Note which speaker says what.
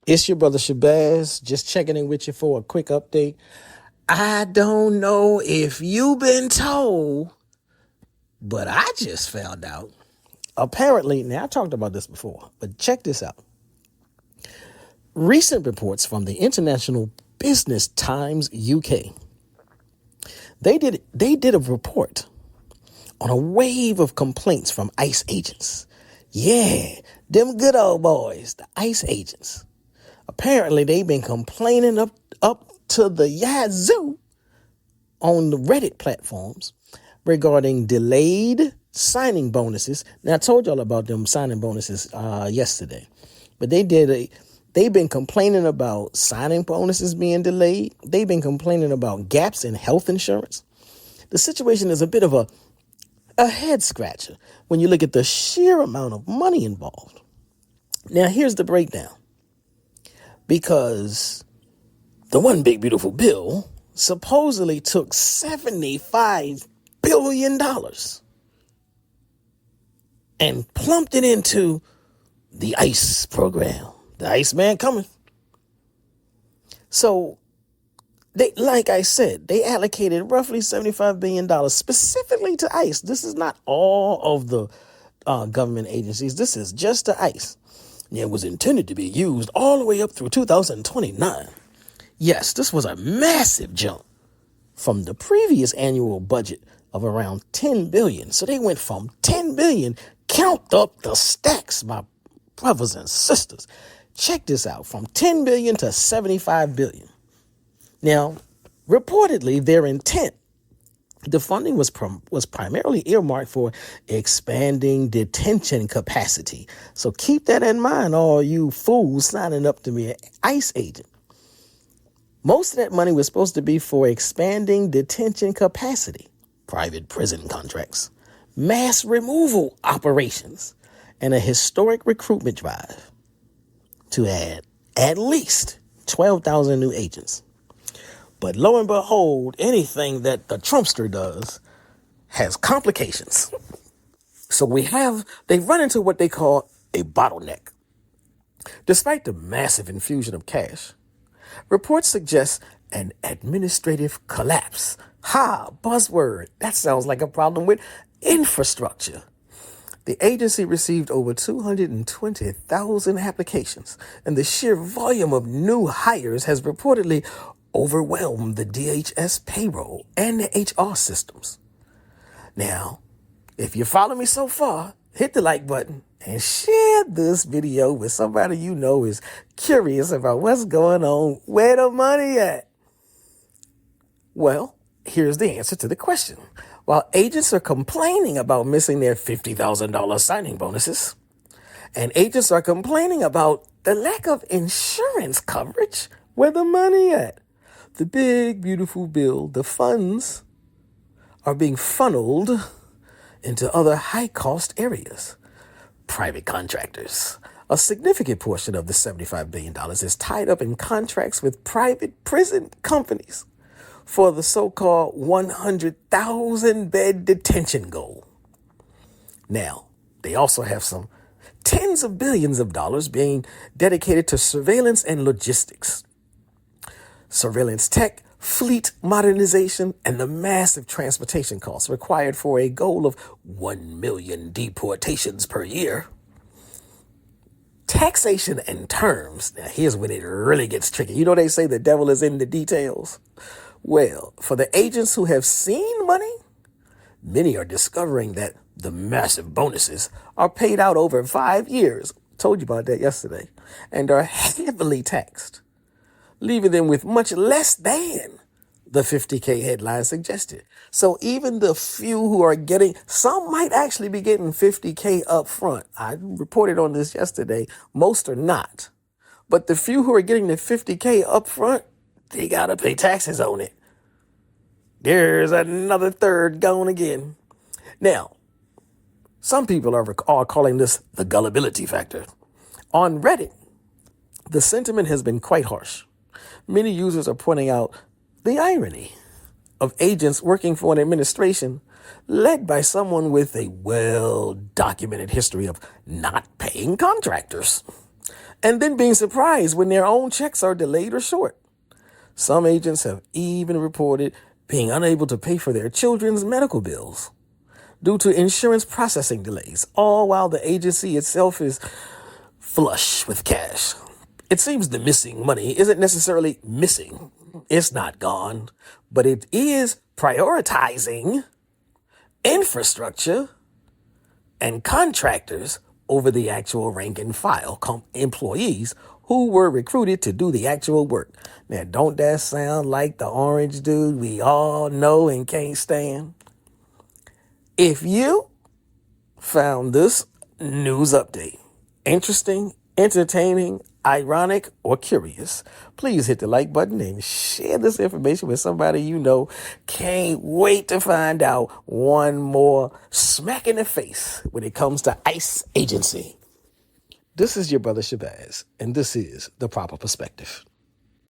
Speaker 1: It's your brother Shabazz, just checking in with you for a quick update. I don't know if you've been told, but I just found out. Apparently, now I talked about this before, but check this out. Recent reports from the International Business Times UK. They did a report on a wave of complaints from ICE agents. Yeah, them good old boys, the ICE agents. Apparently, they've been complaining up to the yazoo on the Reddit platforms regarding delayed signing bonuses. Now, I told y'all about them signing bonuses yesterday, but they've been complaining about signing bonuses being delayed. They've been complaining about gaps in health insurance. The situation is a bit of a head scratcher when you look at the sheer amount of money involved. Now, here's the breakdown. Because the one big beautiful bill supposedly took $75 billion and plumped it into the ICE program. The ICE man coming. So, like I said, they allocated roughly $75 billion specifically to ICE. This is not all of the government agencies. This is just to ICE. It was intended to be used all the way up through 2029. Yes, this was a massive jump from the previous annual budget of around $10 billion. So they went from $10 billion, count up the stacks, my brothers and sisters. Check this out, from $10 billion to $75 billion. Now, reportedly, their intent, the funding was primarily earmarked for expanding detention capacity. So keep that in mind, all you fools signing up to be an ICE agent. Most of that money was supposed to be for expanding detention capacity, private prison contracts, mass removal operations, and a historic recruitment drive to add at least 12,000 new agents. But lo and behold, anything that the Trumpster does has complications. So they run into what they call a bottleneck. Despite the massive infusion of cash, reports suggest an administrative collapse. Ha, buzzword. That sounds like a problem with infrastructure. The agency received over 220,000 applications, and the sheer volume of new hires has reportedly overwhelmed the DHS payroll and the HR systems. Now, if you follow me so far, hit the like button and share this video with somebody you know is curious about what's going on, where the money at. Well, here's the answer to the question. While agents are complaining about missing their $50,000 signing bonuses, and agents are complaining about the lack of insurance coverage, where the money at? The big, beautiful bill, the funds are being funneled into other high-cost areas. Private contractors. A significant portion of the $75 billion is tied up in contracts with private prison companies for the so-called 100,000-bed detention goal. Now, they also have some tens of billions of dollars being dedicated to surveillance and logistics. Surveillance tech, fleet modernization, and the massive transportation costs required for a goal of 1 million deportations per year. Taxation and terms. Now, here's when it really gets tricky. You know, they say the devil is in the details. Well, for the agents who have seen money, many are discovering that the massive bonuses are paid out over 5 years. Told you about that yesterday. And are heavily taxed, leaving them with much less than the 50K headline suggested. So even the few who are getting, some might actually be getting 50K up front. I reported on this yesterday. Most are not. But the few who are getting the 50K up front, they got to pay taxes on it. There's another third gone again. Now, some people are calling this the gullibility factor. On Reddit, the sentiment has been quite harsh. Many users are pointing out the irony of agents working for an administration led by someone with a well-documented history of not paying contractors. and then being surprised when their own checks are delayed or short. Some agents have even reported being unable to pay for their children's medical bills due to insurance processing delays, all while the agency itself is flush with cash. It seems the missing money isn't necessarily missing. It's not gone, but it is prioritizing infrastructure and contractors over the actual rank and file employees who were recruited to do the actual work. Now, don't that sound like the orange dude we all know and can't stand? If you found this news update interesting, entertaining, ironic, or curious, please hit the like button and share this information with somebody you know. Can't wait to find out one more smack in the face when it comes to ICE agency. This is your brother Shabazz, and this is The Proper Perspective.